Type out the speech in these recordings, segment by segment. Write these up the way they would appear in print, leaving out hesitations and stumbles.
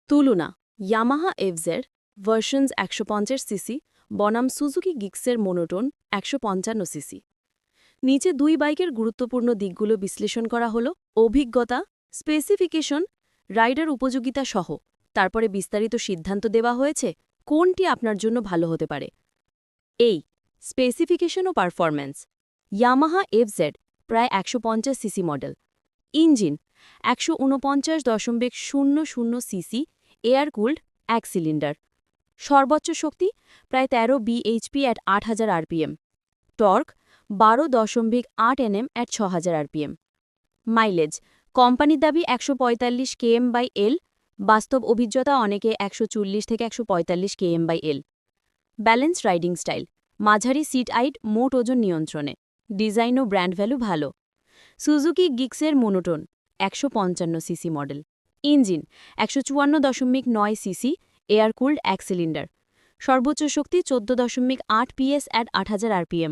তুলনা Yamaha FZ versions ১৫০ CC বনাম Suzuki Gixxer monotone ১৫৫ CC. নিচে দুই বাইকের গুরুত্বপূর্ণ দিকগুলো বিশ্লেষণ করা হলো: অভিজ্ঞতা, স্পেসিফিকেশন, রাইডার উপযোগিতা সহ। তারপরে বিস্তারিত সিদ্ধান্ত দেওয়া হয়েছে কোনটি আপনার জন্য ভালো হতে পারে। এই স্পেসিফিকেশন ও পারফরম্যান্স। ইয়ামাহা এফজেড প্রায় ১৫০ সিসি মডেল। ইঞ্জিন ১৪৯.০০ সিসি, এয়ার কুল্ড, ১ সিলিন্ডার। সর্বোচ্চ শক্তি প্রায় ১৩ বিএইচপি অ্যাট ৮০০০ আরপিএম। টর্ক ১২.৮ এনএম অ্যাট ৬০০০ আরপিএম। মাইলেজ কোম্পানির দাবি ১৪৫ km/l, বাস্তব অভিজ্ঞতা অনেকে ১৪০ থেকে ১৪৫ km/l। ব্যালেন্স রাইডিং স্টাইল, মাঝারি সিট হাইট, মোট ওজন নিয়ন্ত্রণে। ডিজাইন ও ব্র্যান্ড ভ্যালু ভালো। Suzuki Gixxer monotone ১৫৫ cc model. Engine ১৫৪.৯ সিসি, এয়ার কুল্ড, ১ সিলিন্ডার। সর্বোচ্চ শক্তি ১৪.৮ PS at ৮০০০ RPM.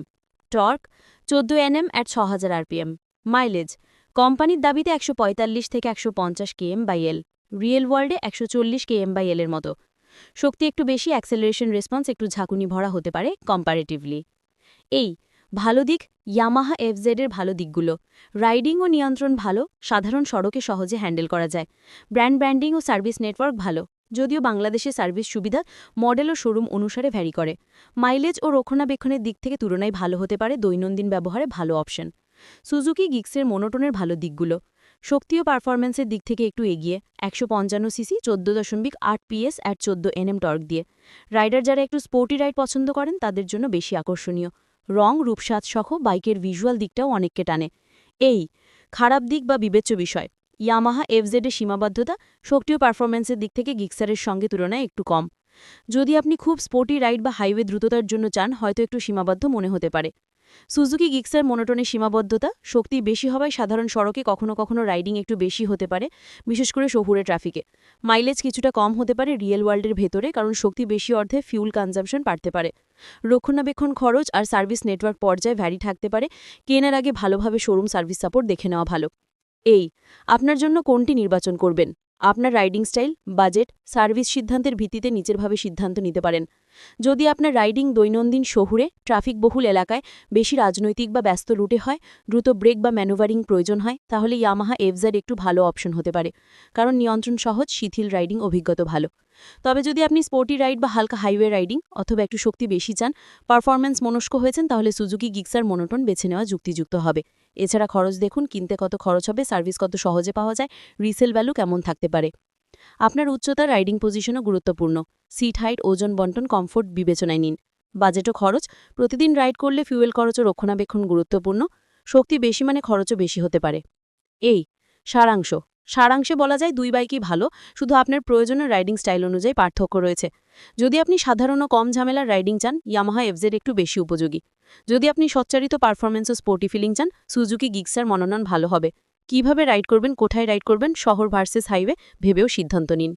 Torque ১৪ NM at ৬০০০ RPM. Mileage কোম্পানির দাবিতে ১৪৫ থেকে ১৫০ km/l, রিয়েল ওয়ার্ল্ডে ১৪০ km/l এর মতো। শক্তি একটু বেশি, অ্যাক্সেলারেশন রেসপন্স একটু ঝাঁকুনি ভরা হতে পারে কম্পারেটিভলি। এই ভালো দিক ইয়ামাহা এফজেডের ভালো দিকগুলো: রাইডিং ও নিয়ন্ত্রণ ভালো, সাধারণ সড়কে সহজে হ্যান্ডেল করা যায়। ব্র্যান্ডিং ও সার্ভিস নেটওয়ার্ক ভালো, যদিও বাংলাদেশে সার্ভিস সুবিধা মডেল ও শোরুম অনুসারে ভ্যারি করে। মাইলেজ ও রক্ষণাবেক্ষণের দিক থেকে তুলনায় ভালো হতে পারে, দৈনন্দিন ব্যবহারে ভালো অপশন। সুজুকি গিক্সের মোনোটোনের ভালো দিকগুলো: শক্তি ও পারফরম্যান্সের দিক থেকে একটু এগিয়ে, ১৫৫ CC, ১৪.৮ PS at ১৪ NM torque দিয়ে। রাইডার যারা একটু স্পোর্টি রাইড পছন্দ করেন তাদের জন্য বেশি আকর্ষণীয়। রং, রূপসাজ সহ বাইকের ভিজুয়াল দিকটাও অনেককে টানে। এই খারাপ দিক বা বিবেচ্য বিষয়: ইয়ামাহা এফজেডের সীমাবদ্ধতা, শক্তি ও পারফরম্যান্সের দিক থেকে গিক্সারের সঙ্গে তুলনায় একটু কম। যদি আপনি খুব স্পোর্টি রাইড বা হাইওয়ে দ্রুততার জন্য চান, হয়তো একটু সীমাবদ্ধ মনে হতে পারে। সুজুকি গিক্সের মোনোটোনের সীমাবদ্ধতা, শক্তি বেশি হওয়ায় সাধারণ সড়কে কখনো কখনো রাইডিং একটু বেশি হতে পারে, বিশেষ করে শহুরে ট্রাফিকে। মাইলেজ কিছুটা কম হতে পারে রিয়েল ওয়ার্ল্ডের ভেতরে, কারণ শক্তি বেশি অর্ধে ফিউল কনজাম্পশন বাড়তে পারে। রক্ষণাবেক্ষণ খরচ আর সার্ভিস নেটওয়ার্ক পর্যায়ে ভ্যারি থাকতে পারে, কেনার আগে ভালোভাবে শোরুম সার্ভিস সাপোর্ট দেখে নেওয়া ভালো। এই আপনার জন্য কোনটি নির্বাচন করবেন? আপনার রাইডিং স্টাইল, বাজেট, সার্ভিস সিদ্ধান্তের ভিত্তিতে নিচেরভাবে সিদ্ধান্ত নিতে পারেন। যদি আপনার রাইডিং দৈনন্দিন শহুরে, ট্রাফিক বহুল এলাকায়, বেশি রাজনৈতিক বা ব্যস্ত রুটে হয়, দ্রুত ব্রেক বা ম্যানুভারিং প্রয়োজন হয়, তাহলে ইয়ামাহা এফজেড একটু ভালো অপশন হতে পারে, কারণ নিয়ন্ত্রণ সহজ, শিথিল রাইডিং অভিজ্ঞতা ভালো। তবে যদি আপনি স্পোর্টি রাইড বা হালকা হাইওয়ে রাইডিং অথবা একটু শক্তি বেশি চান, পারফরম্যান্স মনস্ক হয়েছেন, তাহলে সুজুকি গিক্সার মোনোটোন বেছে নেওয়া যুক্তিযুক্ত হবে। এছাড়া খরচ দেখুন, কিনতে কত খরচ হবে, সার্ভিস কত সহজে পাওয়া যায়, রিসেল ভ্যালু কেমন থাকতে পারে। আপনার উচ্চতা, রাইডিং পজিশনও গুরুত্বপূর্ণ। সিট হাইট, ওজন বন্টন, কমফোর্ট বিবেচনায় নিন। বাজেট ও খরচ: প্রতিদিন রাইড করলে ফিউয়েল খরচ ও রক্ষণাবেক্ষণ গুরুত্বপূর্ণ। শক্তি বেশি মানে খরচও বেশি হতে পারে। এই সারাংশে বলা যায় দুই বাইকই ভালো, শুধু আপনার প্রয়োজনীয় রাইডিং স্টাইল অনুযায়ী পার্থক্য রয়েছে। যদি আপনি সাধারণ ও কম ঝামেলার রাইডিং চান, ইয়ামাহা এফজেড একটু বেশি উপযোগী। যদি আপনি সচ্চারিত পারফরম্যান্স ও স্পোর্টি ফিলিং চান, সুজুকি গিক্সার মনোনয়ন ভালো হবে। কিভাবে রাইড করবেন, কোথায় রাইড করবেন, শহর ভার্সেস হাইওয়ে ভেবেও সিদ্ধান্ত নিন।